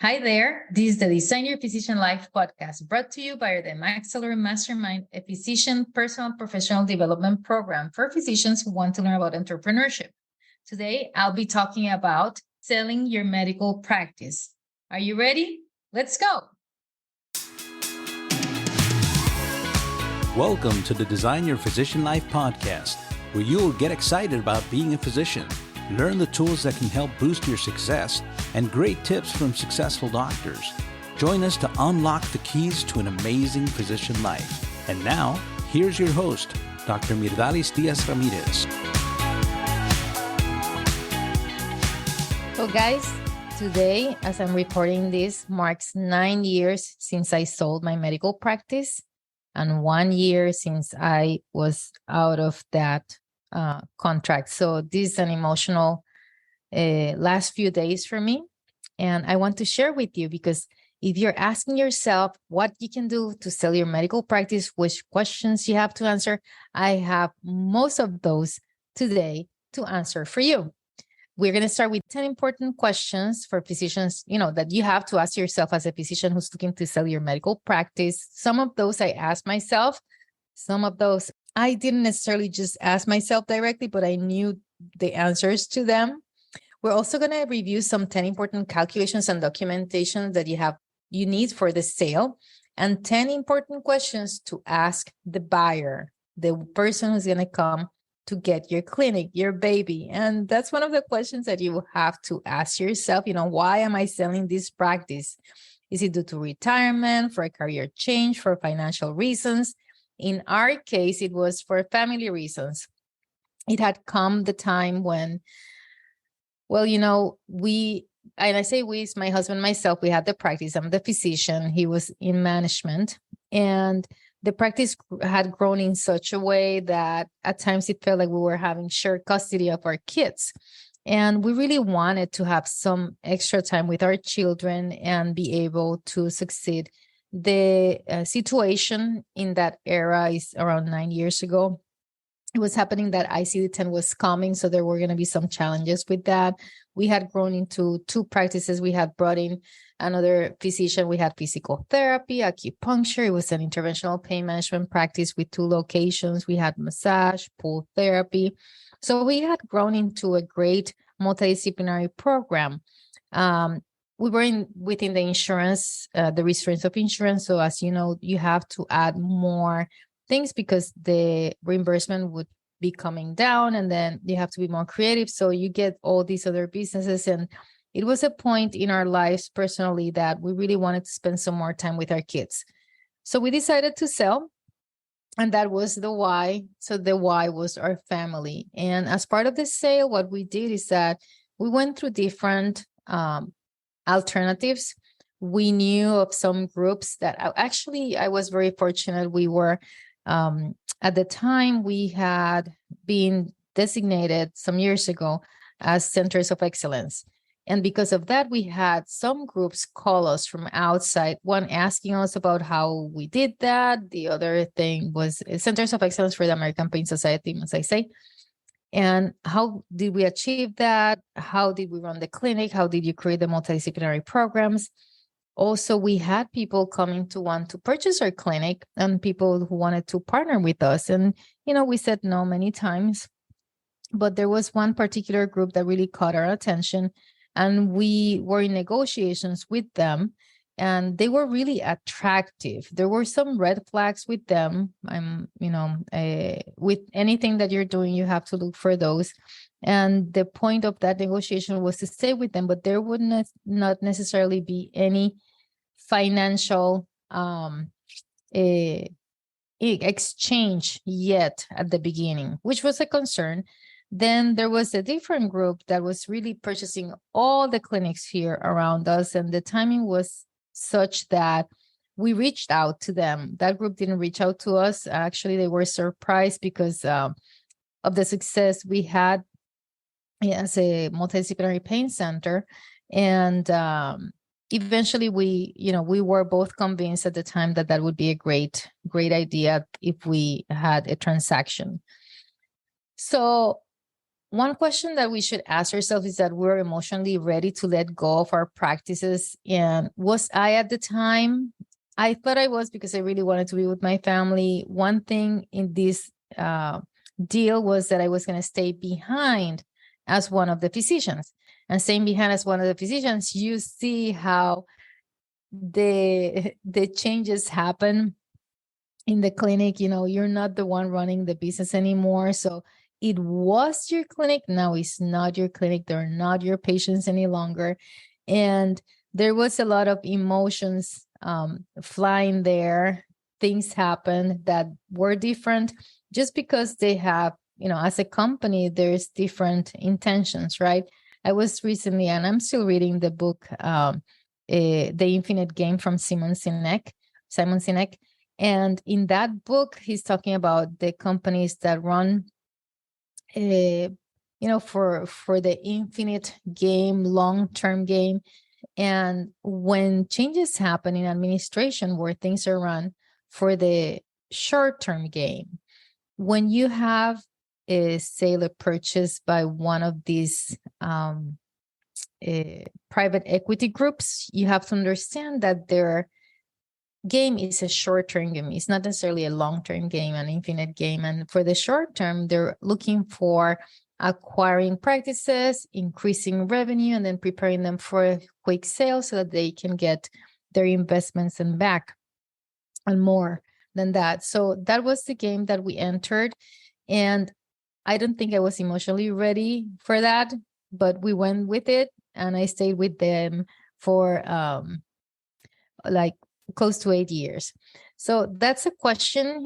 Hi there. This is the Design Your Physician Life podcast brought to you by the Maxillary Mastermind, a physician personal professional development program for physicians who want to learn about entrepreneurship. Today, I'll be talking about selling your medical practice. Are you ready? Let's go. Welcome to the Design Your Physician Life podcast, where you will get excited about being a physician, learn the tools that can help boost your success, and great tips from successful doctors. Join us to unlock the keys to an amazing physician life. And now, here's your host, Dr. Myrdalis Diaz-Ramirez. So guys, today, as I'm recording this, marks 9 years since I sold my medical practice and 1 year since I was out of that contract. So this is an emotional last few days for me. And I want to share with you because if you're asking yourself what you can do to sell your medical practice, which questions you have to answer, I have most of those today to answer for you. We're going to start with 10 important questions for physicians, that you have to ask yourself as a physician who's looking to sell your medical practice. Some of those I asked myself. Some of those I didn't necessarily just ask myself directly, but I knew the answers to them. We're also going to review some 10 important calculations and documentation that you need for the sale, and 10 important questions to ask the buyer, the person who's going to come to get your clinic, your baby. And that's one of the questions that you have to ask yourself, why am I selling this practice? Is it due to retirement, for a career change, for financial reasons? In our case, it was for family reasons. It had come the time when, and I say we, it's my husband, myself, we had the practice. I'm the physician. He was in management. And the practice had grown in such a way that at times it felt like we were having shared custody of our kids. And we really wanted to have some extra time with our children and be able to succeed. The situation in that era is around 9 years ago. It was happening that ICD-10 was coming, so there were going to be some challenges with that. We had grown into 2 practices. We had brought in another physician. We had physical therapy, acupuncture. It was an interventional pain management practice with 2 locations. We had massage, pool therapy. So we had grown into a great multidisciplinary program. We were within the insurance, the restraints of insurance. So as you know, you have to add more things because the reimbursement would be coming down, and then you have to be more creative. So you get all these other businesses. And it was a point in our lives personally that we really wanted to spend some more time with our kids. So we decided to sell. And that was the why. So the why was our family. And as part of the sale, what we did is that we went through different alternatives. We knew of some groups that I was very fortunate. We were, at the time, we had been designated some years ago as centers of excellence. And because of that, we had some groups call us from outside, one asking us about how we did that. The other thing was Centers of Excellence for the American Pain Society, as I say. And how did we achieve that? How did we run the clinic? How did you create the multidisciplinary programs? Also, we had people coming to want to purchase our clinic and people who wanted to partner with us. And, we said no many times. But there was one particular group that really caught our attention. And we were in negotiations with them. And they were really attractive. There were some red flags with them. With anything that you're doing, you have to look for those. And the point of that negotiation was to stay with them, but there would not necessarily be any financial exchange yet at the beginning, which was a concern. Then there was a different group that was really purchasing all the clinics here around us. And the timing was such that we reached out to them. That group didn't reach out to us. Actually, they were surprised because of the success we had as a multidisciplinary pain center. And eventually we were both convinced at the time that that would be a great idea if we had a transaction. So one question that we should ask ourselves is that we're emotionally ready to let go of our practices. And was I at the time? I thought I was, because I really wanted to be with my family. One thing in this deal was that I was going to stay behind as one of the physicians. And staying behind as one of the physicians, you see how the changes happen in the clinic. You're not the one running the business anymore. So it was your clinic. Now it's not your clinic. They're not your patients any longer. And there was a lot of emotions flying there. Things happened that were different just because they have, as a company, there's different intentions, right? I was recently, and I'm still reading the book, The Infinite Game from Simon Sinek. And in that book, he's talking about the companies that run, for the infinite game, long-term game. And when changes happen in administration where things are run for the short-term game, when you have a sale or purchase by one of these private equity groups, you have to understand that their game is a short-term game. It's not necessarily a long-term game, an infinite game. And for the short term, they're looking for acquiring practices, increasing revenue, and then preparing them for a quick sale so that they can get their investments and back and more than that. So that was the game that we entered. And I don't think I was emotionally ready for that, but we went with it, and I stayed with them for like close to 8 years. So that's a question.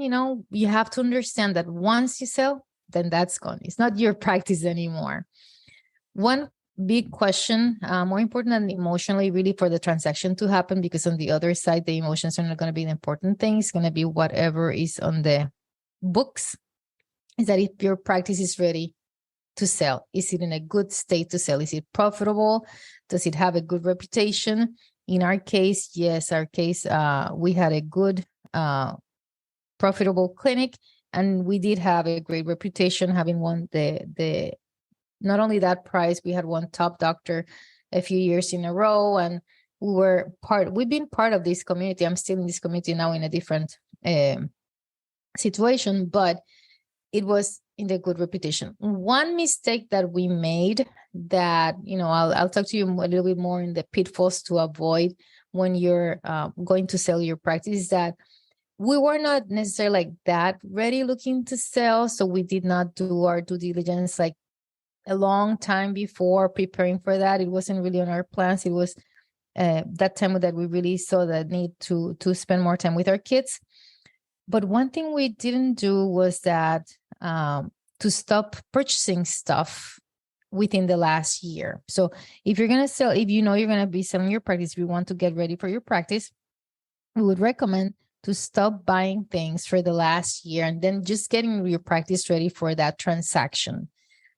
You have to understand that once you sell, then that's gone. It's not your practice anymore. One big question, more important than emotionally, really, for the transaction to happen, because on the other side, the emotions are not going to be the important thing. It's going to be whatever is on the books, is that if your practice is ready to sell, is it in a good state to sell? Is it profitable? Does it have a good reputation? In our case, yes, we had a good, profitable clinic, and we did have a great reputation, having won the not only that prize, we had won top doctor a few years in a row, and we've been part of this community. I'm still in this community now in a different situation, but it was in the good reputation. One mistake that we made that, I'll talk to you a little bit more in the pitfalls to avoid when you're going to sell your practice, is that we were not necessarily like that ready looking to sell. So we did not do our due diligence like a long time before preparing for that. It wasn't really on our plans. It was that time that we really saw the need to spend more time with our kids. But one thing we didn't do was that to stop purchasing stuff within the last year. So if you're going to sell, if you're going to be selling your practice, if you want to get ready for your practice, we would recommend to stop buying things for the last year and then just getting your practice ready for that transaction.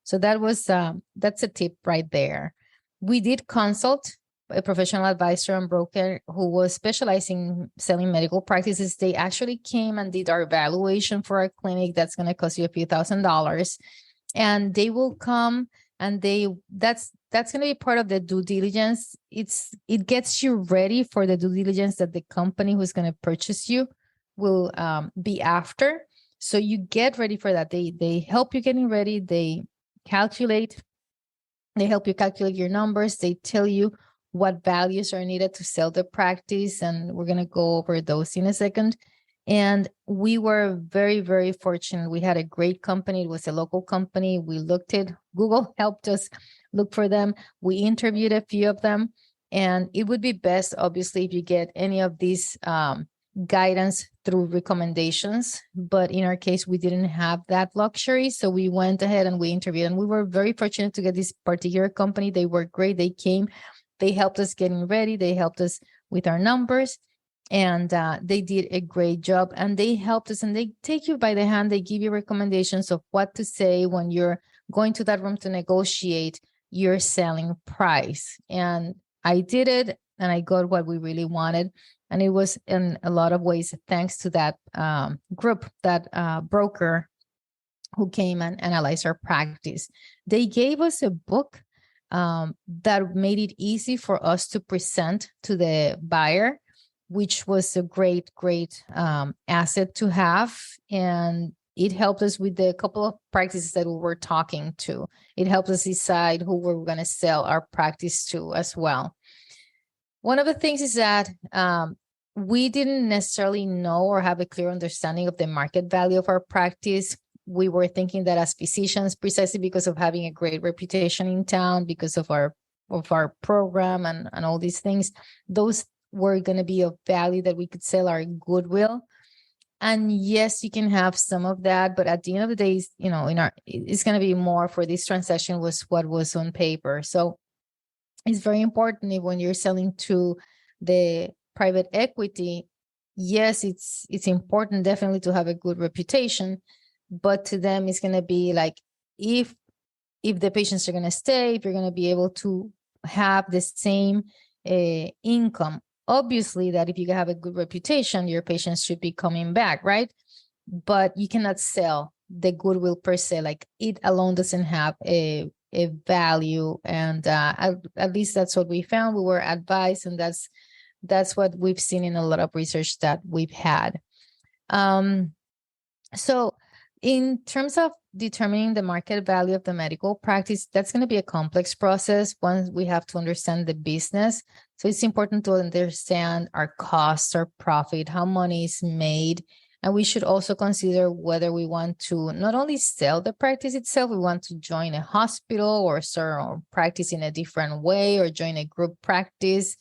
So that's a tip right there. We did consult a professional advisor and broker who was specializing in selling medical practices. They actually came and did our evaluation for our clinic. That's going to cost you a few $1,000s. And they will come and that's going to be part of the due diligence. It gets you ready for the due diligence that the company who's going to purchase you will be after. So you get ready for that. They help you getting ready. They help you calculate your numbers. They tell you what values are needed to sell the practice. And we're going to go over those in a second. And we were very, very fortunate. We had a great company. It was a local company. We looked at Google, helped us look for them. We interviewed a few of them. And it would be best, obviously, if you get any of these guidance through recommendations. But in our case, we didn't have that luxury. So we went ahead and we interviewed. And we were very fortunate to get this particular company. They were great. They came. They helped us getting ready. They helped us with our numbers. And they did a great job. And they helped us. And they take you by the hand. They give you recommendations of what to say when you're going to that room to negotiate your selling price. And I did it. And I got what we really wanted. And it was in a lot of ways thanks to that group, that broker who came and analyzed our practice. They gave us a book that made it easy for us to present to the buyer, which was a great asset to have. And it helped us with the couple of practices that we were talking to. It helped us decide who we're going to sell our practice to as well. One of the things is that we didn't necessarily know or have a clear understanding of the market value of our practice. We were thinking that as physicians, precisely because of having a great reputation in town, because of our program and all these things, those were going to be of value that we could sell our goodwill. And yes, you can have some of that, but at the end of the day, it's going to be more for this transaction was what was on paper. So it's very important if when you're selling to the private equity, yes, it's important definitely to have a good reputation, but to them, it's going to be like, if the patients are going to stay, if you're going to be able to have the same income, obviously that if you have a good reputation, your patients should be coming back, right? But you cannot sell the goodwill per se. Like, it alone doesn't have a value. And at least that's what we found. We were advised, and that's what we've seen in a lot of research that we've had. So in terms of determining the market value of the medical practice, that's going to be a complex process. Once we have to understand the business. So it's important to understand our costs, our profit, how money is made. And we should also consider whether we want to not only sell the practice itself, we want to join a hospital or start our practice in a different way or join a group practice.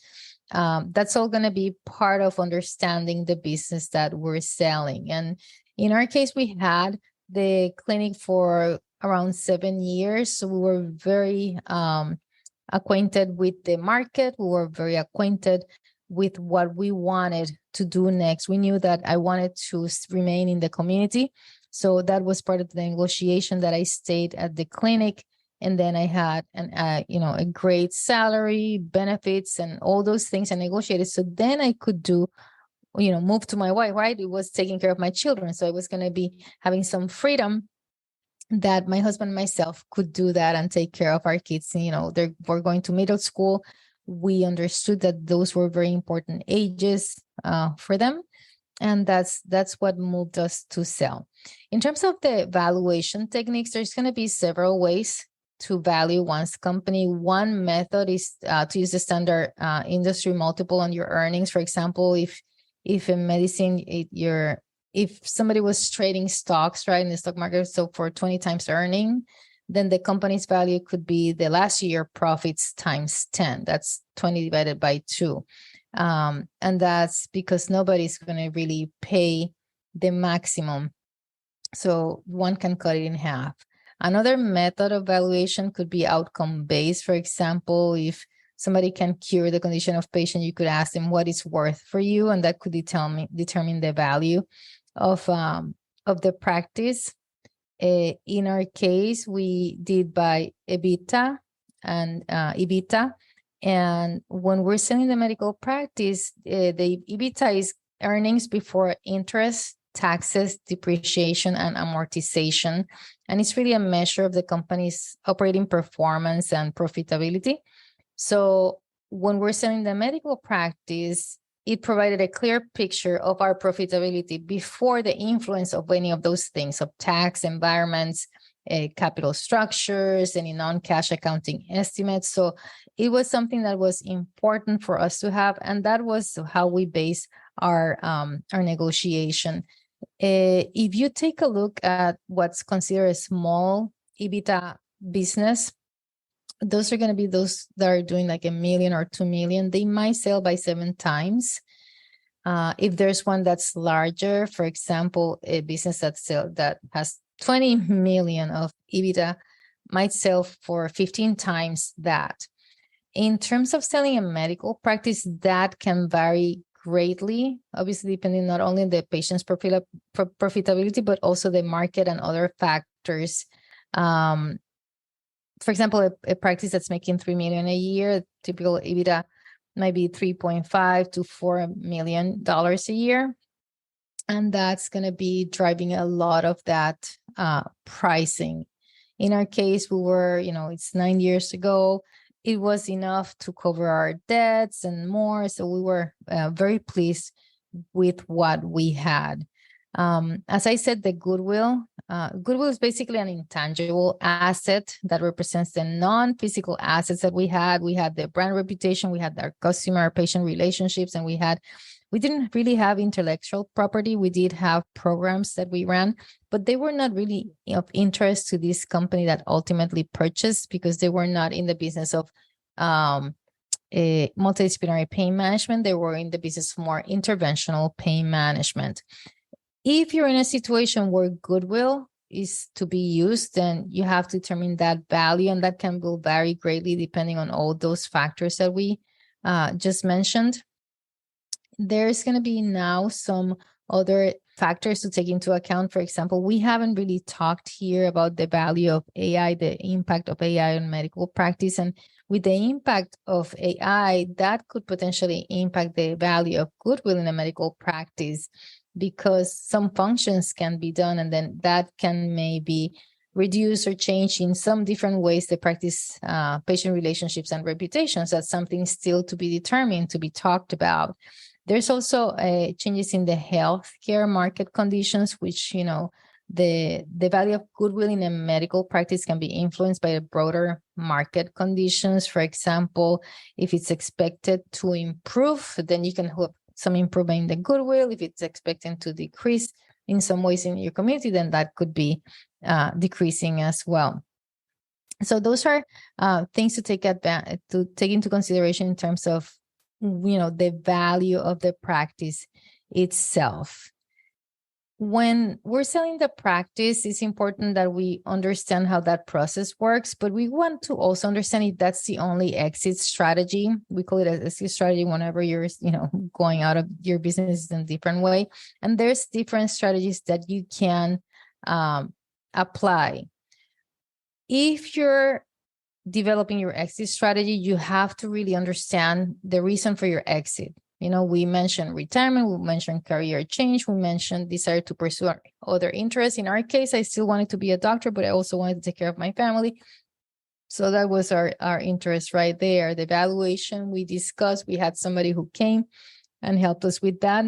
That's all going to be part of understanding the business that we're selling. And in our case, we had the clinic for around 7 years. So we were very acquainted with the market. We were very acquainted with what we wanted to do next. We knew that I wanted to remain in the community. So that was part of the negotiation, that I stayed at the clinic. And then I had a great salary, benefits, and all those things I negotiated. So then I could move to my wife, right? It was taking care of my children. So I was going to be having some freedom that my husband and myself could do that and take care of our kids. They were going to middle school. We understood that those were very important ages for them. And that's what moved us to sell. In terms of the valuation techniques, there's going to be several ways to value one's company. One method is to use the standard industry multiple on your earnings. For example, if in medicine, if somebody was trading stocks, right, in the stock market, so for 20 times earning, then the company's value could be the last year profits times 10. That's 20 divided by 2. And that's because nobody's going to really pay the maximum. So one can cut it in half. Another method of valuation could be outcome-based. For example, if somebody can cure the condition of patient, you could ask them what it's worth for you, and that could determine the value of the practice. In our case, we did by EBITDA and EBITDA. And when we're selling the medical practice, the EBITDA is earnings before interest, taxes, depreciation, and amortization. And it's really a measure of the company's operating performance and profitability. So when we're selling the medical practice, it provided a clear picture of our profitability before the influence of any of those things, of tax, environments, capital structures, any non-cash accounting estimates. So it was something that was important for us to have, and that was how we base our negotiation. If you take a look at what's considered a small EBITDA business, those are going to be those that are doing like $1 million or $2 million. They might sell by 7 times. If there's one that's larger, for example, a business that has 20 million of EBITDA might sell for 15 times that. In terms of selling a medical practice, that can vary greatly, obviously depending not only on the patient's profitability, but also the market and other factors. For example, a practice that's making $3 million a year, typical EBITDA might be $3.5 to $4 million a year. And that's going to be driving a lot of that pricing. In our case, we were, it's 9 years ago. It was enough to cover our debts and more. So we were very pleased with what we had. As I said, the goodwill is basically an intangible asset that represents the non-physical assets that we had. We had the brand reputation, we had our customer, patient relationships, and we didn't really have intellectual property. We did have programs that we ran, but they were not really of interest to this company that ultimately purchased, because they were not in the business of multidisciplinary pain management. They were in the business of more interventional pain management. If you're in a situation where goodwill is to be used, then you have to determine that value, and that will vary greatly depending on all those factors that we just mentioned. There's going to be now some other factors to take into account. For example, we haven't really talked here about the value of AI, the impact of AI on medical practice. And with the impact of AI, that could potentially impact the value of goodwill in a medical practice, because some functions can be done, and then that can maybe reduce or change in some different ways the practice, patient relationships and reputations. That's something still to be determined, to be talked about. There's also changes in the healthcare market conditions, which, the value of goodwill in a medical practice can be influenced by the broader market conditions. For example, if it's expected to improve, then you can have some improvement in the goodwill. If it's expected to decrease in some ways in your community, then that could be decreasing as well. So those are things to take into consideration in terms of the value of the practice itself. When we're selling the practice, it's important that we understand how that process works, but we want to also understand if that's the only exit strategy. We call it an exit strategy whenever you're, going out of your business in a different way. And there's different strategies that you can apply. If you're developing your exit strategy, you have to really understand the reason for your exit. We mentioned retirement, we mentioned career change, we mentioned desire to pursue other interests. In our case, I still wanted to be a doctor, but I also wanted to take care of my family. So that was our interest right there. The valuation we discussed, we had somebody who came and helped us with that.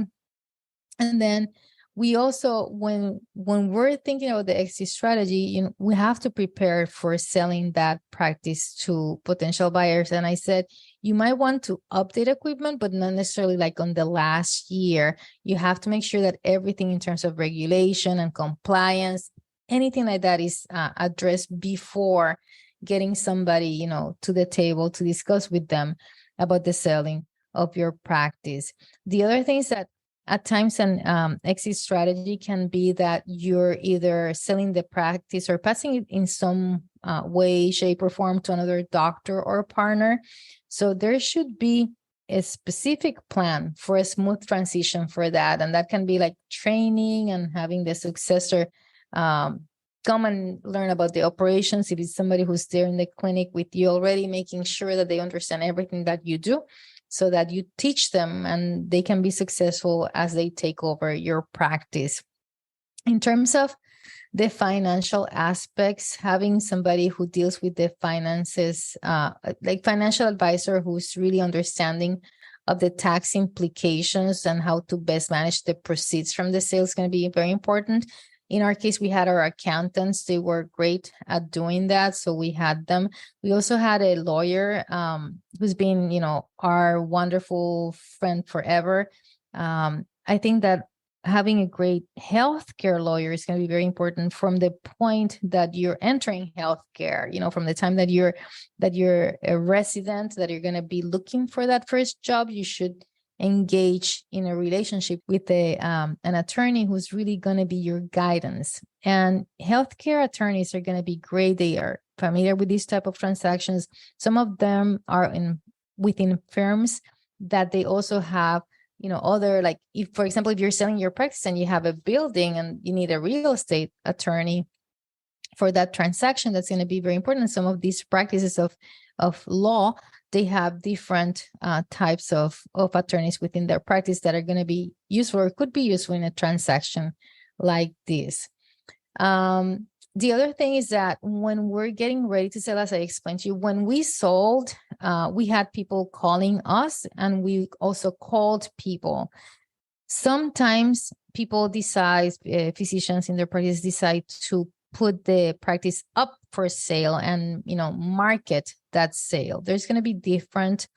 And then we also, when we're thinking about the exit strategy, we have to prepare for selling that practice to potential buyers. And I said, you might want to update equipment, but not necessarily like on the last year. You have to make sure that everything in terms of regulation and compliance, anything like that is addressed before getting somebody, to the table to discuss with them about the selling of your practice. The other thing is that at times, an exit strategy can be that you're either selling the practice or passing it in some way, shape, or form to another doctor or partner. So there should be a specific plan for a smooth transition for that. And that can be like training and having the successor come and learn about the operations. If it's somebody who's there in the clinic with you already, making sure that they understand everything that you do, so that you teach them and they can be successful as they take over your practice. In terms of the financial aspects, having somebody who deals with the finances, like financial advisor who's really understanding of the tax implications and how to best manage the proceeds from the sale is going to be very important. In our case, we had our accountants. They were great at doing that. So we had them. We also had a lawyer who's been, our wonderful friend forever. I think that having a great healthcare lawyer is going to be very important from the point that you're entering healthcare, from the time that you're a resident, that you're going to be looking for that first job. You should engage in a relationship with an attorney who's really going to be your guidance. And healthcare attorneys are going to be great. They are familiar with these type of transactions. Some of them are within firms that they also have, other, like if, for example, if you're selling your practice and you have a building and you need a real estate attorney for that transaction, that's going to be very important. Some of these practices of law, they have different types of attorneys within their practice that are going to be useful or could be useful in a transaction like this. The other thing is that when we're getting ready to sell, as I explained to you, when we sold, we had people calling us, and we also called people. Sometimes people decide, physicians in their practice decide to put the practice up for sale and, market that sale. There's going to be different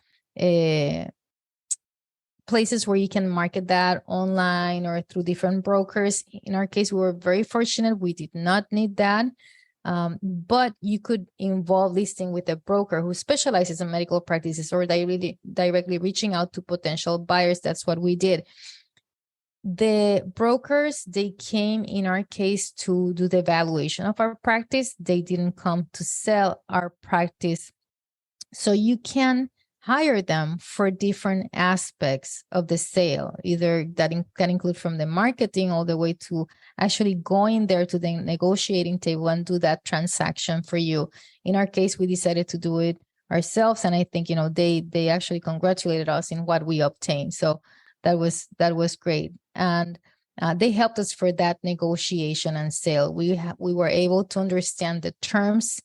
places where you can market that online or through different brokers. In our case, we were very fortunate. We did not need that. But you could involve listing with a broker who specializes in medical practices, or directly reaching out to potential buyers. That's what we did. The brokers, they came in our case to do the evaluation of our practice. They didn't come to sell our practice. So you can hire them for different aspects of the sale, either that can include from the marketing all the way to actually going there to the negotiating table and do that transaction for you. In our case, we decided to do it ourselves, and I think they actually congratulated us in what we obtained. So that was great, and they helped us for that negotiation and sale. We were able to understand the terms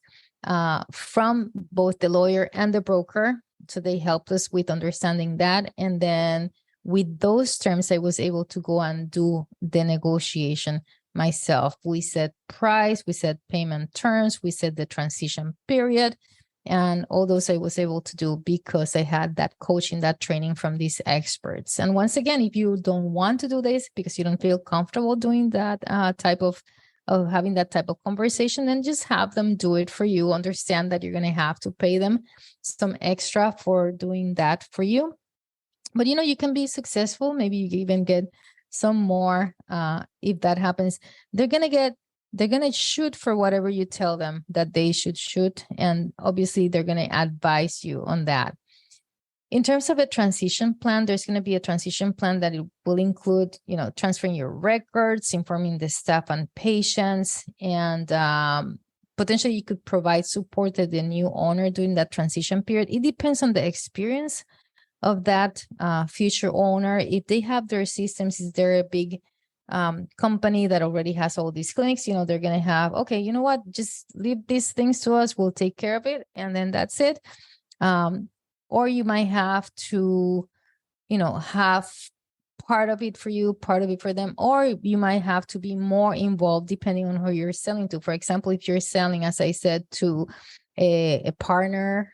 from both the lawyer and the broker. So they helped us with understanding that. And then with those terms, I was able to go and do the negotiation myself. We set price, we set payment terms, we set the transition period. And all those I was able to do because I had that coaching, that training from these experts. And once again, if you don't want to do this because you don't feel comfortable doing that type of having that type of conversation, then just have them do it for you. Understand that you're going to have to pay them some extra for doing that for you. But, you can be successful. Maybe you even get some more if that happens. They're going to shoot for whatever you tell them that they should shoot. And obviously, they're going to advise you on that. In terms of a transition plan, there's going to be a transition plan that it will include, transferring your records, informing the staff and patients, and potentially you could provide support to the new owner during that transition period. It depends on the experience of that future owner. If they have their systems, is there a big company that already has all these clinics, they're going to have, okay, you know what, just leave these things to us. We'll take care of it. And then that's it. Or you might have to, have part of it for you, part of it for them, or you might have to be more involved depending on who you're selling to. For example, if you're selling, as I said, to a partner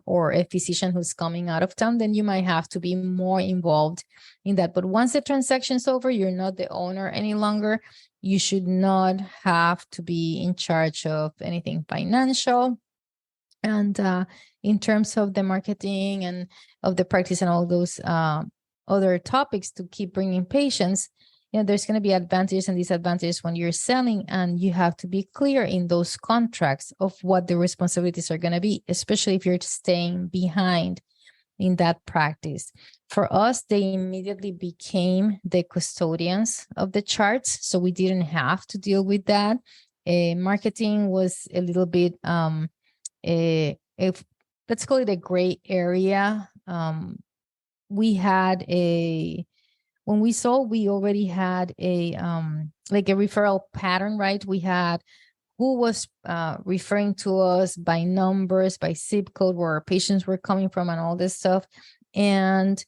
or a physician who's coming out of town, then you might have to be more involved in that. But once the transaction's over, you're not the owner any longer. You should not have to be in charge of anything financial. And in terms of the marketing and of the practice and all those other topics to keep bringing patients, there's going to be advantages and disadvantages when you're selling, and you have to be clear in those contracts of what the responsibilities are going to be, especially if you're staying behind in that practice. For us, they immediately became the custodians of the charts, so we didn't have to deal with that. Marketing was a little bit let's call it a gray area. When we sold, we already had a referral pattern, right? We had who was referring to us by numbers, by zip code, where our patients were coming from, and all this stuff. And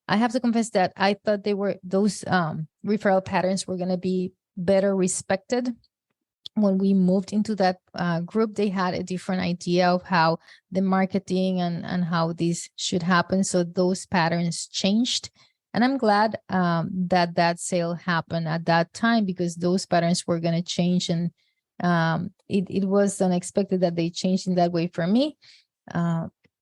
I have to confess that I thought those referral patterns were going to be better respected. When we moved into that group, they had a different idea of how the marketing and how this should happen. So those patterns changed. And I'm glad that sale happened at that time, because those patterns were going to change. And it was unexpected that they changed in that way for me.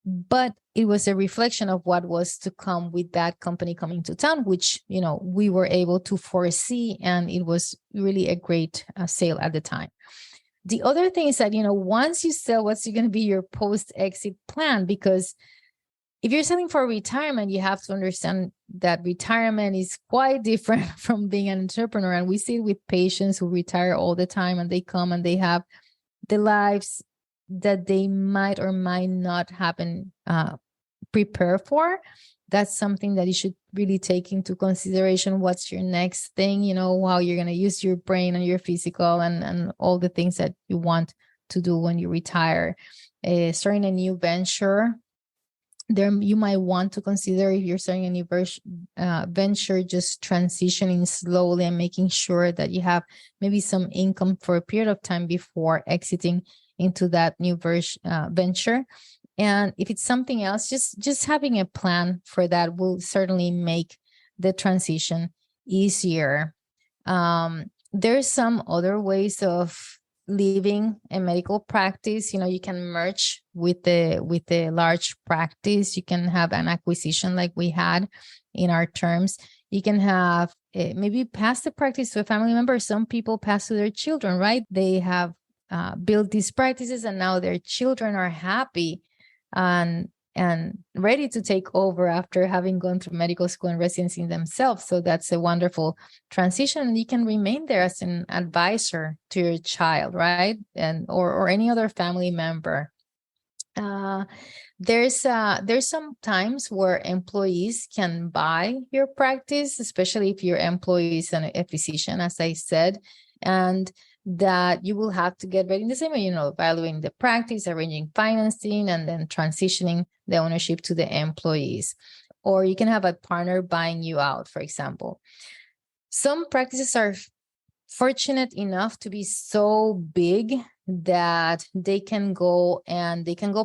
But it was a reflection of what was to come with that company coming to town, which, we were able to foresee. And it was really a great sale at the time. The other thing is that, once you sell, what's going to be your post-exit plan? Because if you're selling for retirement, you have to understand that retirement is quite different from being an entrepreneur. And we see it with patients who retire all the time, and they come and they have the lives that they might or might not have been prepared for. that's something that you should really take into consideration. What's your next thing, how you're going to use your brain and your physical and all the things that you want to do when you retire. Starting a new venture, there you might want to consider, if you're starting a new venture, just transitioning slowly and making sure that you have maybe some income for a period of time before exiting into that new venture. And if it's something else, just having a plan for that will certainly make the transition easier. There's some other ways of leaving a medical practice. You can merge with the large practice. You can have an acquisition like we had in our terms. You can have maybe pass the practice to a family member. Some people pass to their children, right? They have built these practices and now their children are happy and ready to take over after having gone through medical school and residency themselves. So that's a wonderful transition. And you can remain there as an advisor to your child, right? And or any other family member. There's some times where employees can buy your practice, especially if your employee is a physician, as I said, and that you will have to get ready in the same way, evaluating the practice, arranging financing, and then transitioning the ownership to the employees. Or you can have a partner buying you out, for example. Some practices are fortunate enough to be so big that they can go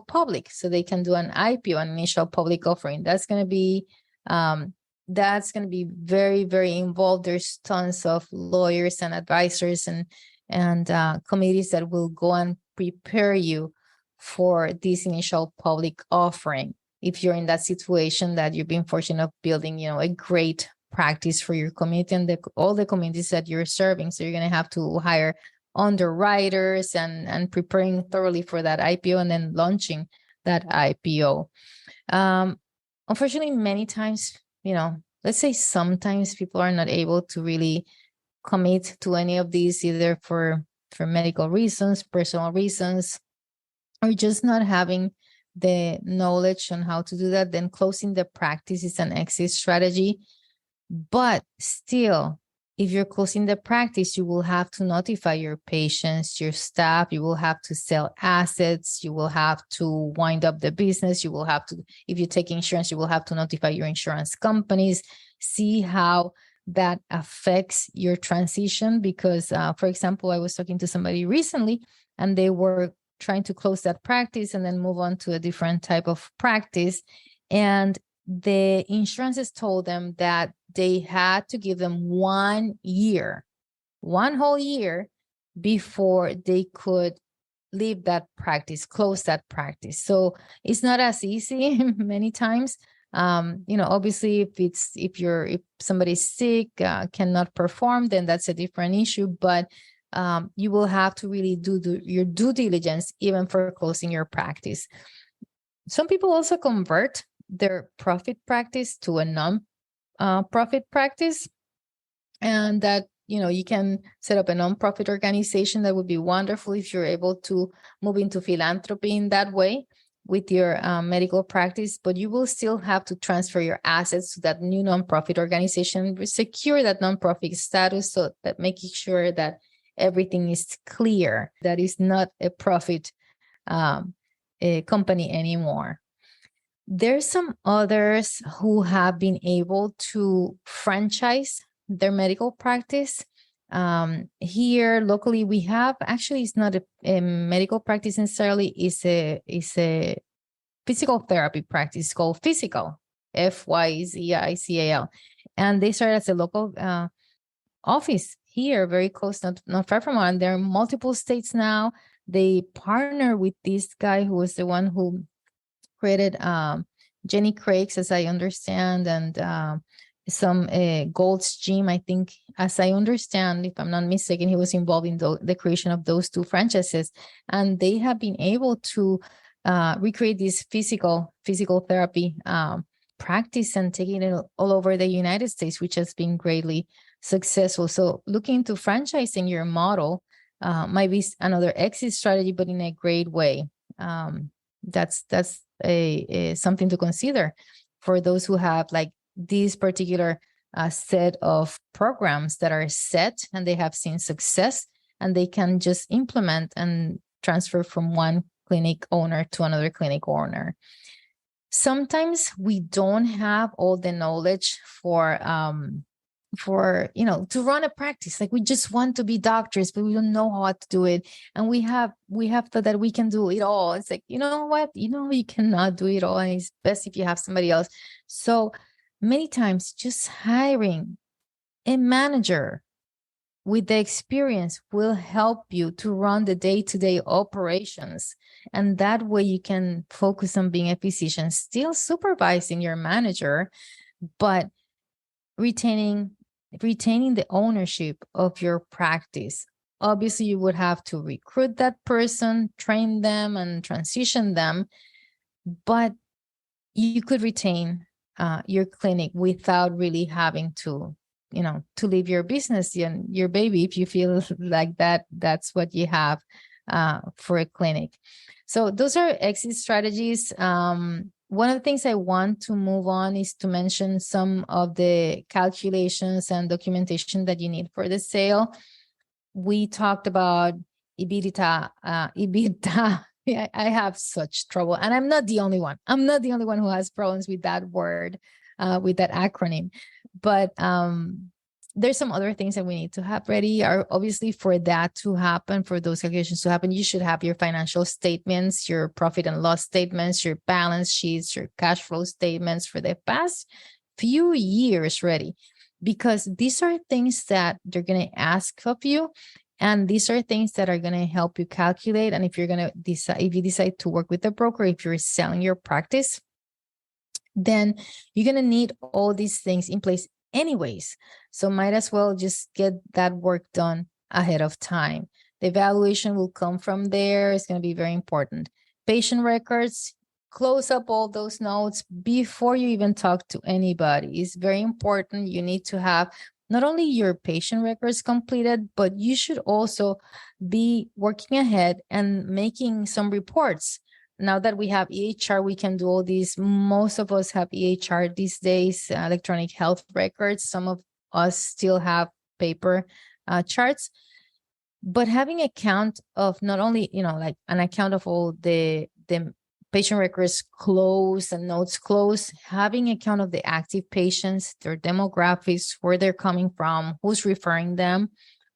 public. So they can do an IPO, an initial public offering. That's going to be very, very involved. There's tons of lawyers and advisors and committees that will go and prepare you for this initial public offering. If you're in that situation that you've been fortunate of building, a great practice for your community and all the communities that you're serving. So you're going to have to hire underwriters and preparing thoroughly for that IPO and then launching that IPO. Unfortunately, many times, let's say sometimes people are not able to really commit to any of these, either for medical reasons, personal reasons, or just not having the knowledge on how to do that. Then closing the practice is an exit strategy. But still, if you're closing the practice, you will have to notify your patients, your staff, you will have to sell assets, you will have to wind up the business, you will have to, if you take insurance, you will have to notify your insurance companies, see how that affects your transition. Because, for example, I was talking to somebody recently and they were trying to close that practice and then move on to a different type of practice. And the insurances told them that they had to give them 1 year, one whole year before they could leave that practice, close that practice. So it's not as easy many times. Obviously if somebody's sick, cannot perform, then that's a different issue. But you will have to really do your due diligence, even for closing your practice. Some people also convert their profit practice to a non-profit practice, and that you can set up a non-profit organization. That would be wonderful if you're able to move into philanthropy in that way with your medical practice. But you will still have to transfer your assets to that new non-profit organization, secure that non-profit status, so that making sure that everything is clear, that is not a profit company anymore. There's some others who have been able to franchise their medical practice. Here locally, we have, actually, it's not a medical practice necessarily, it's a physical therapy practice called Physical, F-Y-Z-I-C-A-L. And they started as a local office here, very close, not far from one. There are multiple states now. They partner with this guy who was the one who created Jenny Craig's, as I understand, and some Gold's Gym, I think, as I understand, if I'm not mistaken, he was involved in the creation of those two franchises. And they have been able to recreate this physical therapy practice and taking it all over the United States, which has been greatly successful. So looking into franchising your model might be another exit strategy, but in a great way. That's a something to consider for those who have like these particular set of programs that are set and they have seen success, and they can just implement and transfer from one clinic owner to another clinic owner. Sometimes we don't have all the knowledge for to run a practice. Like we just want to be doctors, but we don't know how to do it. And we have thought that we can do it all. It's like, you know what? You cannot do it all. And it's best if you have somebody else. So many times just hiring a manager with the experience will help you to run the day-to-day operations. And that way you can focus on being a physician, still supervising your manager, but retaining the ownership of your practice. Obviously, you would have to recruit that person, train them, and transition them, but you could retain your clinic without really having to leave your business and your baby if you feel like that's what you have for a clinic. So those are exit strategies. One of the things I want to move on is to mention some of the calculations and documentation that you need for the sale. We talked about EBITDA. Yeah, I have such trouble, and I'm not the only one. I'm not the only one who has problems with that word, with that acronym. But there's some other things that we need to have ready. Are obviously, for that to happen, for those calculations to happen, you should have your financial statements, your profit and loss statements, your balance sheets, your cash flow statements for the past few years ready, because these are things that they're going to ask of you. And these are things that are going to help you calculate. And if you're going to decide, if you decide to work with a broker, if you're selling your practice, then you're going to need all these things in place anyways. So might as well just get that work done ahead of time. The evaluation will come from there. It's going to be very important. Patient records, close up all those notes before you even talk to anybody. It's very important. You need to have not only your patient records completed, but you should also be working ahead and making some reports. Now that we have EHR, we can do all these. Most of us have EHR these days, electronic health records. Some of us still have paper charts. But having a count of not only, like an account of all the patient records closed and notes closed, having a count of the active patients, their demographics, where they're coming from, who's referring them,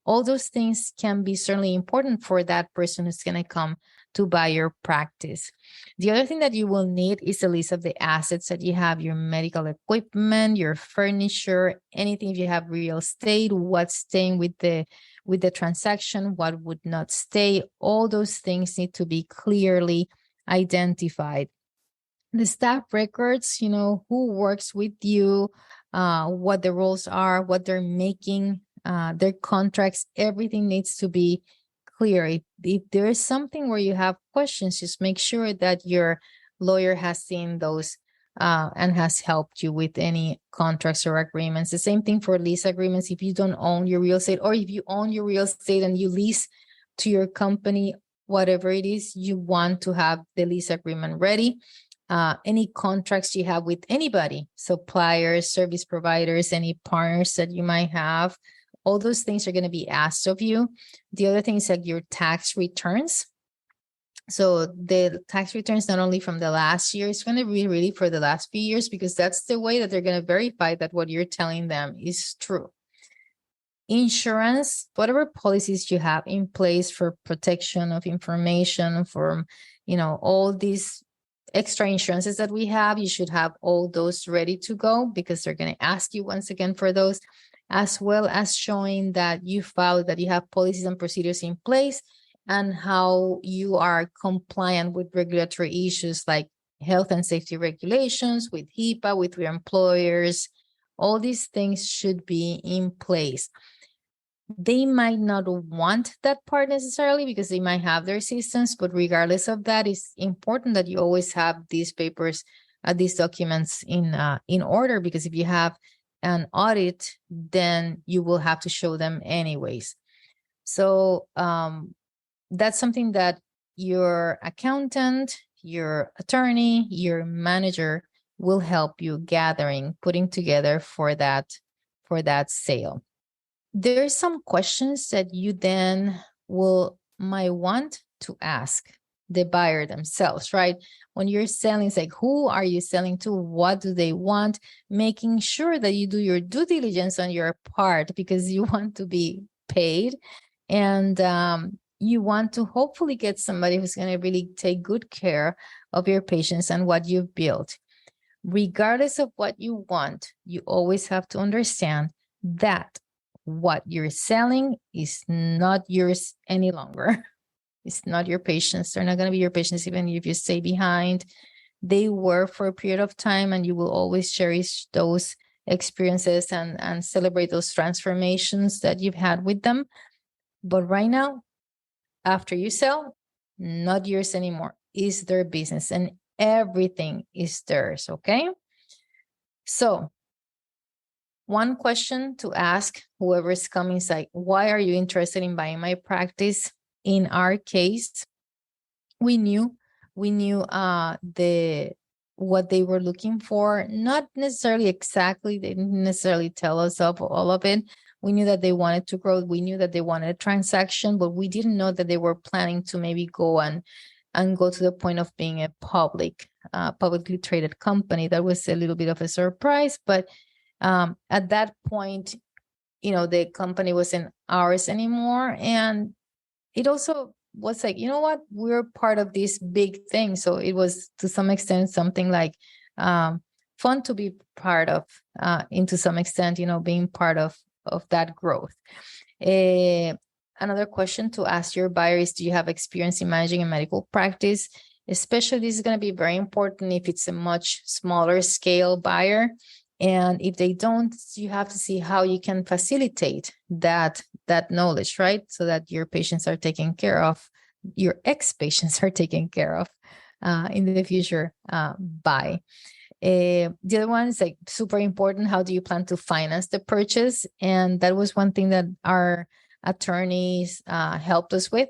all those things can be certainly important for that person who's going to come to buy your practice. The other thing that you will need is a list of the assets that you have, your medical equipment, your furniture, anything. If you have real estate, what's staying with the transaction, what would not stay. All those things need to be clearly identified. The staff records, who works with you, what the roles are, what they're making, their contracts, everything needs to be clear. If there is something where you have questions, just make sure that your lawyer has seen those and has helped you with any contracts or agreements. The same thing for lease agreements. If you don't own your real estate, or if you own your real estate and you lease to your company, whatever it is, you want to have the lease agreement ready. Any contracts you have with anybody, suppliers, service providers, any partners that you might have, all those things are going to be asked of you. The other thing is like your tax returns. So the tax returns, not only from the last year, it's going to be really for the last few years, because that's the way that they're going to verify that what you're telling them is true. Insurance, whatever policies you have in place for protection of information, for, all these extra insurances that we have, you should have all those ready to go, because they're going to ask you once again for those, as well as showing that you follow, that you have policies and procedures in place, and how you are compliant with regulatory issues like health and safety regulations, with HIPAA, with your employers. All these things should be in place. They might not want that part necessarily, because they might have their systems, but regardless of that, it's important that you always have these papers, these documents in order, because if you have an audit, then you will have to show them anyways. So that's something that your accountant, your attorney, your manager will help you putting together for that sale. There's some questions that you then might want to ask the buyer themselves, right? When you're selling, it's like, who are you selling to? What do they want? Making sure that you do your due diligence on your part, because you want to be paid, and you want to hopefully get somebody who's going to really take good care of your patients and what you've built. Regardless of what you want, you always have to understand that what you're selling is not yours any longer. It's not your patients. They're not going to be your patients even if you stay behind. They were for a period of time, and you will always cherish those experiences and celebrate those transformations that you've had with them. But right now, after you sell, not yours anymore. It's their business, and everything is theirs, okay? So one question to ask whoever is coming is like, why are you interested in buying my practice? In our case, we knew what they were looking for. Not necessarily exactly, they didn't necessarily tell us of all of it. We knew that they wanted to grow. We knew that they wanted a transaction, but we didn't know that they were planning to maybe go and go to the point of being a publicly traded company. That was a little bit of a surprise, but at that point, the company wasn't ours anymore. And it also was like, you know what, we're part of this big thing. So it was to some extent something like fun to be part of, into some extent, being part of that growth. Another question to ask your buyer is, do you have experience in managing a medical practice? Especially, this is going to be very important if it's a much smaller scale buyer. And if they don't, you have to see how you can facilitate that knowledge, right? So that your patients are taken care of, your ex-patients are taken care of in the future by. The other one is like super important. How do you plan to finance the purchase? And that was one thing that our attorneys helped us with.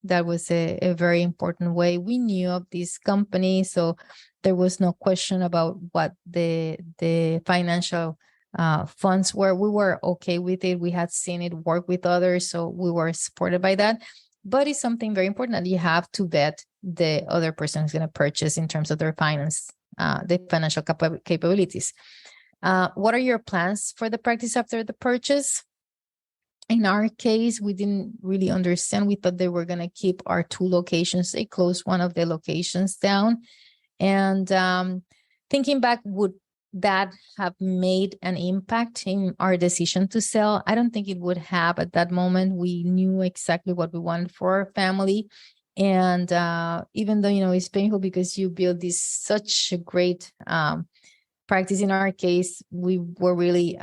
That was a very important way. We knew of this company, so there was no question about what the financial funds were. We were okay with it. We had seen it work with others, so we were supported by that. But it's something very important that you have to vet the other person who's going to purchase in terms of their the financial capabilities. What are your plans for the practice after the purchase? In our case, we didn't really understand. We thought they were going to keep our 2 locations. They closed one of the locations down. And thinking back, would that have made an impact in our decision to sell? I don't think it would have at that moment. We knew exactly what we wanted for our family. And even though, it's painful because you build such a great practice. In our case, we were really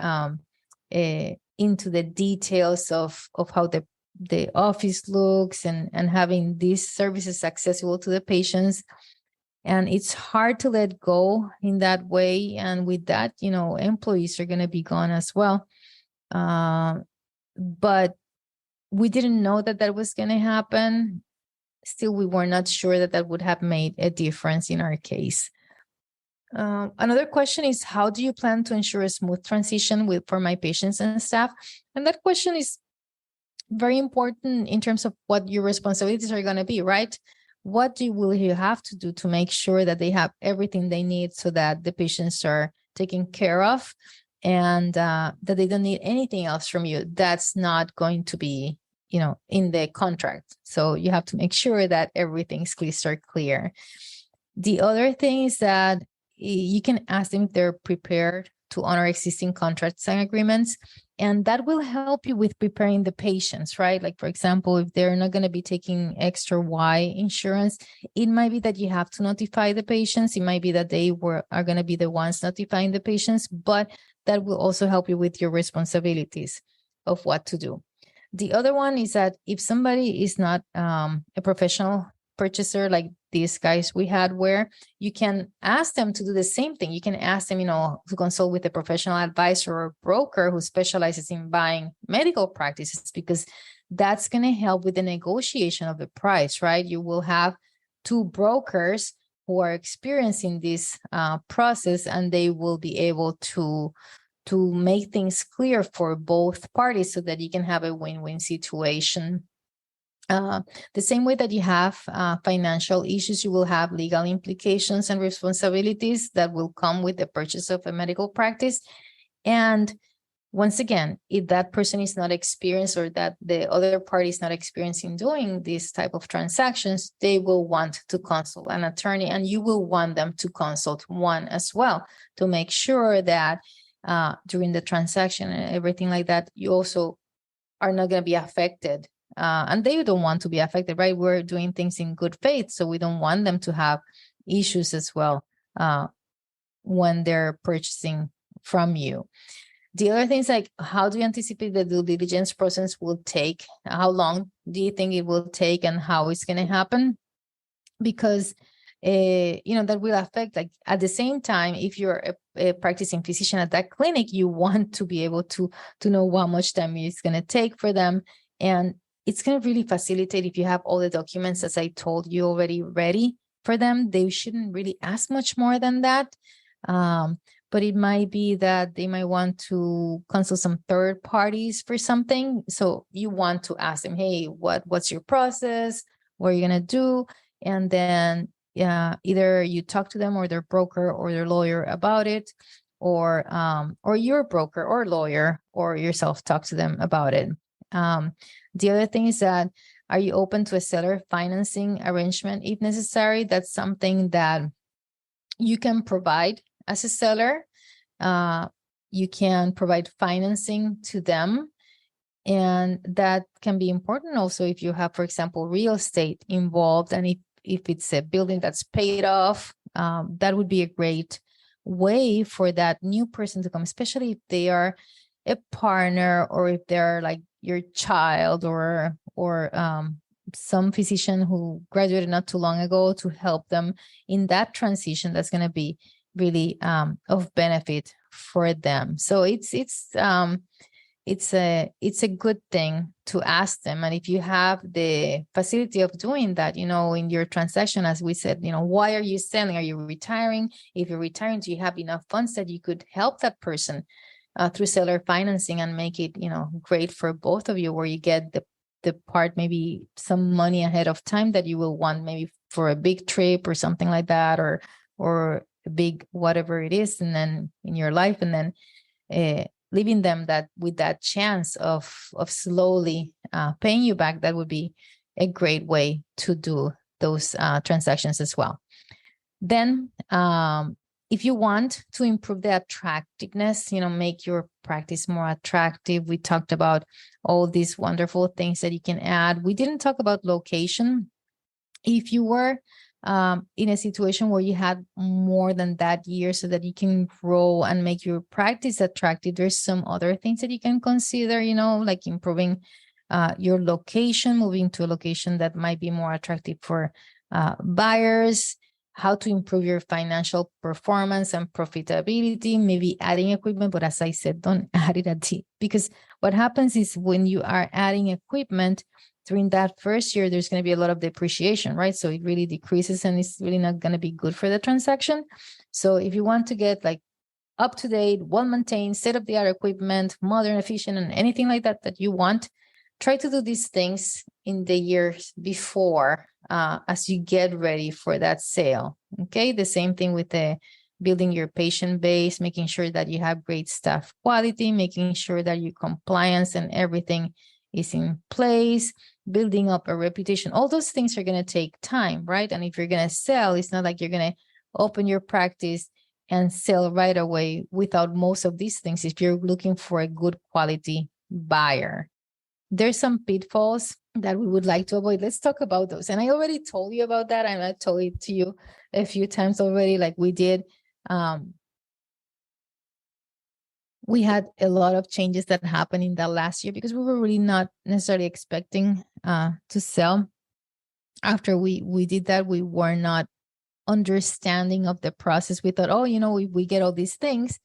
into the details of how the office looks and having these services accessible to the patients. And it's hard to let go in that way. And with that, employees are going to be gone as well. But we didn't know that was going to happen. Still, we were not sure that would have made a difference in our case. Another question is, how do you plan to ensure a smooth transition for my patients and staff? And that question is very important in terms of what your responsibilities are going to be, right? What will you have to do to make sure that they have everything they need so that the patients are taken care of and that they don't need anything else from you? That's not going to be, in the contract. So you have to make sure that everything's crystal clear. The other thing is that you can ask them if they're prepared to honor existing contracts and agreements. And that will help you with preparing the patients, right? Like, for example, if they're not going to be taking extra Y insurance, it might be that you have to notify the patients. It might be that they are going to be the ones notifying the patients, but that will also help you with your responsibilities of what to do. The other one is that if somebody is not a professional purchaser, like these guys we had, where you can ask them to do the same thing. You can ask them, to consult with a professional advisor or broker who specializes in buying medical practices, because that's going to help with the negotiation of the price, right? You will have 2 brokers who are experiencing this process, and they will be able to make things clear for both parties so that you can have a win-win situation. The same way that you have financial issues, you will have legal implications and responsibilities that will come with the purchase of a medical practice. And once again, if that person is not experienced, or that the other party is not experiencing doing this type of transactions, they will want to consult an attorney, and you will want them to consult one as well, to make sure that during the transaction and everything like that, you also are not going to be affected. And they don't want to be affected, right? We're doing things in good faith, so we don't want them to have issues as well when they're purchasing from you. The other things, like, how do you anticipate the due diligence process will take? How long do you think it will take, and how it's going to happen? Because that will affect, like, at the same time, if you're a practicing physician at that clinic, you want to be able to know how much time it's going to take for them. And it's going to really facilitate if you have all the documents, as I told you, already ready for them. They shouldn't really ask much more than that. But it might be that they might want to consult some third parties for something. So you want to ask them, hey, what's your process? What are you going to do? And then either you talk to them or their broker or their lawyer about it, or your broker or lawyer or yourself talk to them about it. The other thing is that, are you open to a seller financing arrangement if necessary? That's something that you can provide as a seller. You can provide financing to them. And that can be important also if you have, for example, real estate involved. And if it's a building that's paid off, that would be a great way for that new person to come, especially if they are a partner, or if they're like your child, or some physician who graduated not too long ago, to help them in that transition. That's going to be really of benefit for them. So it's a good thing to ask them. And if you have the facility of doing that, in your transaction, as we said, why are you selling? Are you retiring? If you're retiring, do you have enough funds that you could help that person through seller financing and make it, great for both of you, where you get the part, maybe some money ahead of time that you will want, maybe for a big trip or something like that, or a big whatever it is, and then in your life, and then leaving them with that chance of slowly paying you back. That would be a great way to do those transactions as well. Then if you want to improve the attractiveness, make your practice more attractive, we talked about all these wonderful things that you can add. We didn't talk about location. If you were in a situation where you had more than that year, so that you can grow and make your practice attractive, there's some other things that you can consider, like improving your location, moving to a location that might be more attractive for buyers, how to improve your financial performance and profitability, maybe adding equipment. But as I said, don't add it because what happens is when you are adding equipment, during that first year, there's going to be a lot of depreciation, right? So it really decreases, and it's really not going to be good for the transaction. So if you want to get like up-to-date, well-maintained, state-of-the-art equipment, modern, efficient, and anything like that you want, try to do these things in the years before, as you get ready for that sale. Okay, the same thing with the building your patient base, making sure that you have great staff quality, making sure that your compliance and everything is in place, building up a reputation. All those things are going to take time, right? And if you're going to sell, it's not like you're going to open your practice and sell right away without most of these things if you're looking for a good quality buyer. There's some pitfalls that we would like to avoid. Let's talk about those. And I already told you about that. And I told it to you a few times already, like we did. We had a lot of changes that happened in that last year because we were really not necessarily expecting to sell. After we did that, we were not understanding of the process. We thought, if we get all these things,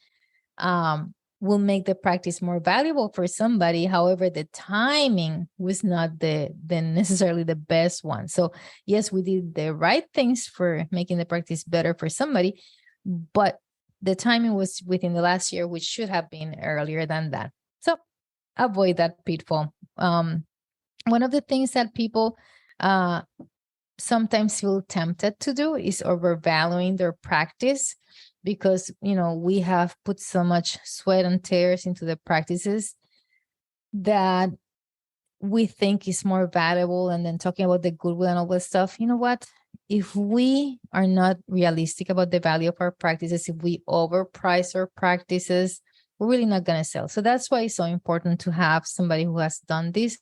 will make the practice more valuable for somebody. However, the timing was not the necessarily the best one. So yes, we did the right things for making the practice better for somebody, but the timing was within the last year, which should have been earlier than that. So avoid that pitfall. One of the things that people sometimes feel tempted to do is overvaluing their practice, because we have put so much sweat and tears into the practices that we think is more valuable. And then talking about the goodwill and all that stuff, you know what? If we are not realistic about the value of our practices, if we overprice our practices, we're really not going to sell. So that's why it's so important to have somebody who has done this,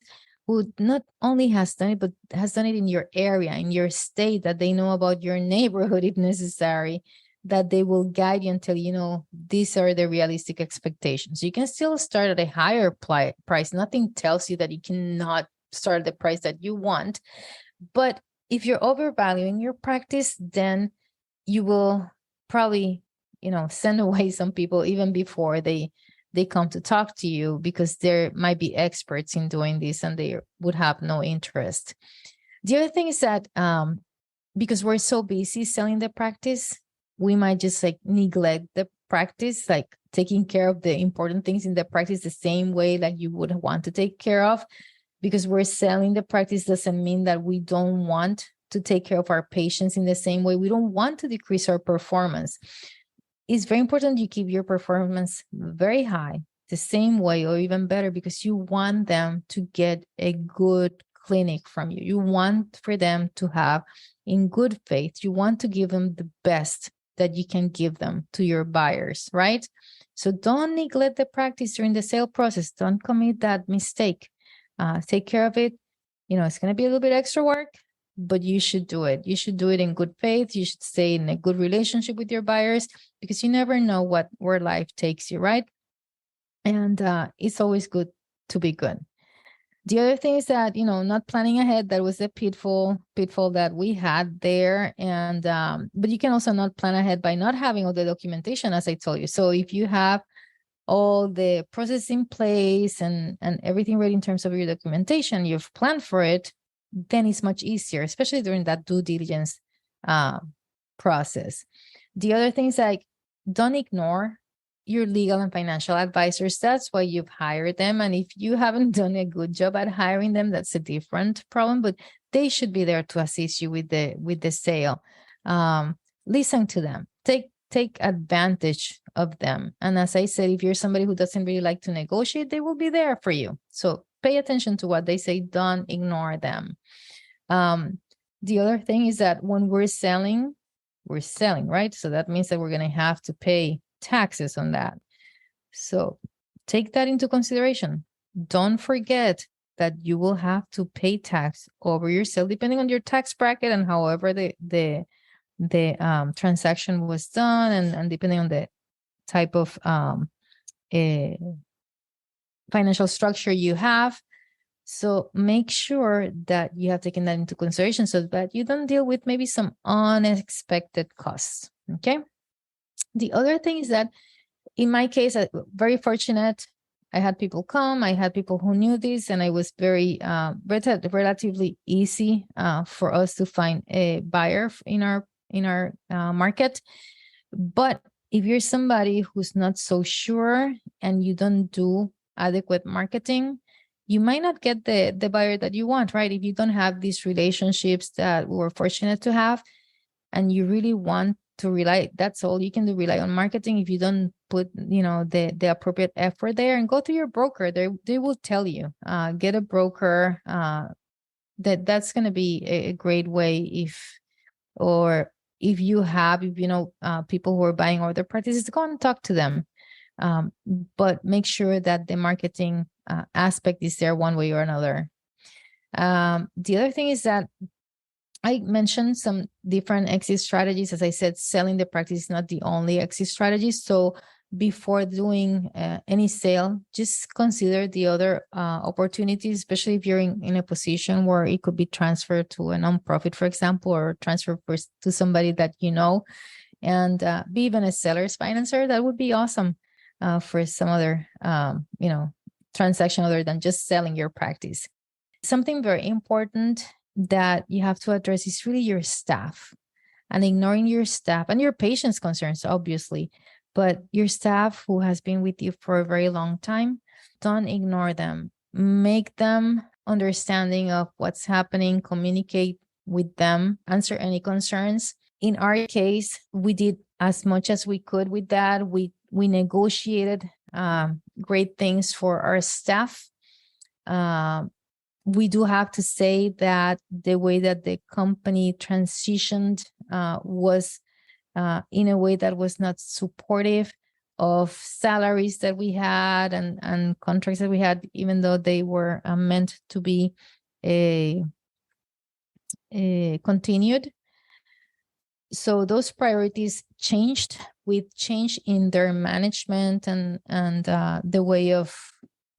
who not only has done it, but has done it in your area, in your state, that they know about your neighborhood if necessary, that they will guide you and tell you, these are the realistic expectations. You can still start at a higher price. Nothing tells you that you cannot start at the price that you want. But if you're overvaluing your practice, then you will probably, send away some people even before they come to talk to you, because there might be experts in doing this and they would have no interest. The other thing is that because we're so busy selling the practice, we might just neglect the practice, taking care of the important things in the practice the same way that you would want to take care of. Because we're selling the practice doesn't mean that we don't want to take care of our patients in the same way. We don't want to decrease our performance. It's very important you keep your performance very high, the same way or even better, because you want them to get a good clinic from you. You want for them to have, in good faith, you want to give them the best that you can give them to your buyers, right? So don't neglect the practice during the sale process. Don't commit that mistake. Take care of it. It's going to be a little bit extra work, but you should do it. You should do it in good faith. You should stay in a good relationship with your buyers, because you never know where life takes you, right? And it's always good to be good. The other thing is that, not planning ahead, that was a pitfall that we had there. And, but you can also not plan ahead by not having all the documentation, as I told you. So if you have all the process in place and everything ready in terms of your documentation, you've planned for it, then it's much easier, especially during that due diligence process. The other thing is don't ignore your legal and financial advisors. That's why you've hired them. And if you haven't done a good job at hiring them, that's a different problem, but they should be there to assist you with the sale. Listen to them, take advantage of them. And as I said, if you're somebody who doesn't really like to negotiate, they will be there for you. So pay attention to what they say. Don't ignore them. The other thing is that when we're selling, right? So that means that we're going to have to pay taxes on that. So take that into consideration. Don't forget that you will have to pay tax over your sale, depending on your tax bracket and however the transaction was done, and depending on the type of financial structure you have. So make sure that you have taken that into consideration so that you don't deal with maybe some unexpected costs. Okay. The other thing is that in my case, I'm very fortunate. I had people come. I had people who knew this, and it was very relatively easy for us to find a buyer in our market. But if you're somebody who's not so sure and you don't do adequate marketing, you might not get the buyer that you want, right? If you don't have these relationships that we're fortunate to have, and you really want to rely, that's all you can do, rely on marketing. If you don't put, the appropriate effort there, and go to your broker, they will tell you, get a broker. That's going to be a great way if you know people who are buying other practices, go and talk to them. But make sure that the marketing aspect is there one way or another. The other thing is that I mentioned some different exit strategies. As I said, selling the practice is not the only exit strategy. So before doing any sale, just consider the other opportunities, especially if you're in a position where it could be transferred to a nonprofit, for example, or transferred to somebody that you know, and be even a seller's financer. That would be awesome. for some other, transaction other than just selling your practice. Something very important that you have to address is really your staff, and ignoring your staff and your patients' concerns, obviously, but your staff who has been with you for a very long time, don't ignore them. Make them understanding of what's happening, communicate with them, answer any concerns. In our case, we did as much as we could with that. We negotiated great things for our staff. We do have to say that the way that the company transitioned was in a way that was not supportive of salaries that we had and contracts that we had, even though they were meant to be continued. So those priorities changed with change in their management and the way of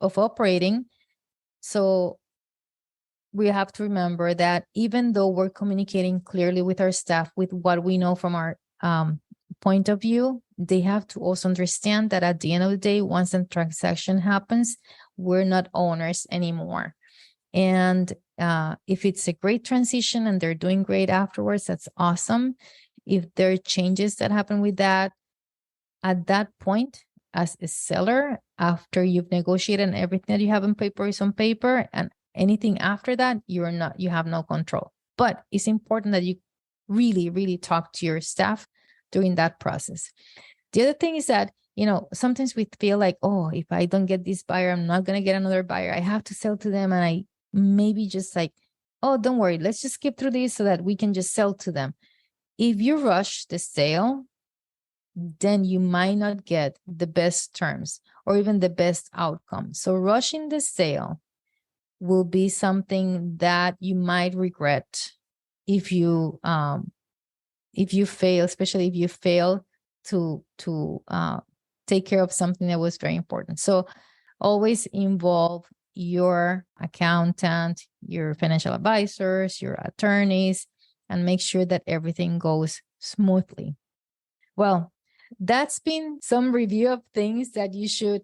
operating. So we have to remember that even though we're communicating clearly with our staff with what we know from our point of view, they have to also understand that at the end of the day, once a transaction happens, we're not owners anymore. And if it's a great transition and they're doing great afterwards, that's awesome. If there are changes that happen with that, at that point, as a seller, after you've negotiated and everything that you have on paper is on paper, and anything after that, you have no control. But it's important that you really, really talk to your staff during that process. The other thing is that, sometimes we feel like, oh, if I don't get this buyer, I'm not going to get another buyer. I have to sell to them. And I maybe just like, oh, don't worry, let's just skip through this so that we can just sell to them. If you rush the sale, then you might not get the best terms or even the best outcome. So rushing the sale will be something that you might regret if you fail, especially if you fail to take care of something that was very important. So always involve your accountant, your financial advisors, your attorneys, and make sure that everything goes smoothly. Well, that's been some review of things that you should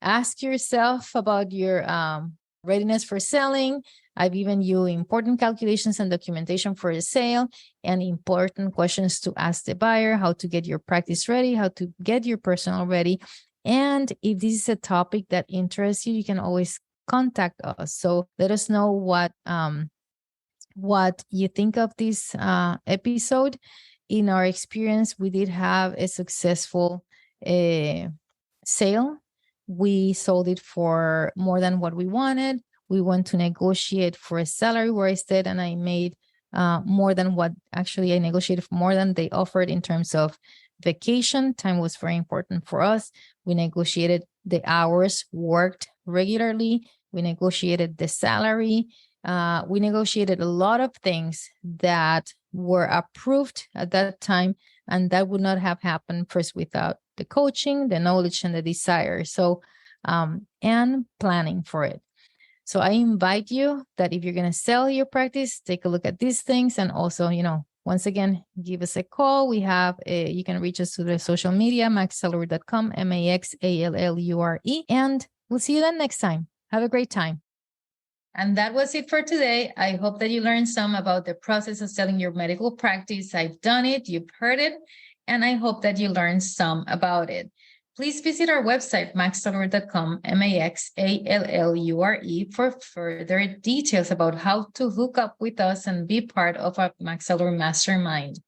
ask yourself about your readiness for selling. I've given you important calculations and documentation for a sale and important questions to ask the buyer, how to get your practice ready, how to get your personal ready. And if this is a topic that interests you, you can always contact us. So let us know what you think of this episode. In our experience, we did have a successful sale. We sold it for more than what we wanted. We went to negotiate for a salary where I stayed, and I made more than what actually I negotiated for, more than they offered in terms of vacation. Time was very important for us. We negotiated the hours worked regularly. We negotiated the salary. We negotiated a lot of things that were approved at that time, and that would not have happened first without the coaching, the knowledge, and the desire. So, and planning for it. So I invite you that if you're going to sell your practice, take a look at these things. And also, once again, give us a call. You can reach us through the social media, maxallure.com, MAXALLURE. And we'll see you then next time. Have a great time. And that was it for today. I hope that you learned some about the process of selling your medical practice. I've done it, you've heard it, and I hope that you learned some about it. Please visit our website, maxallure.com, MAXALLURE, for further details about how to hook up with us and be part of our Max Allure Mastermind.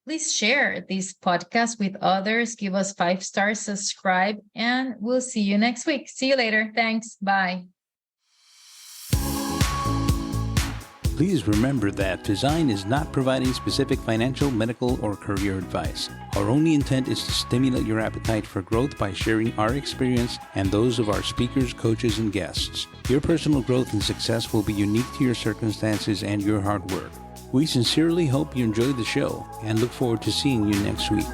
Please share this podcast with others, give us 5 stars, subscribe, and we'll see you next week. See you later. Thanks. Bye. Please remember that Design is not providing specific financial, medical, or career advice. Our only intent is to stimulate your appetite for growth by sharing our experience and those of our speakers, coaches, and guests. Your personal growth and success will be unique to your circumstances and your hard work. We sincerely hope you enjoyed the show and look forward to seeing you next week.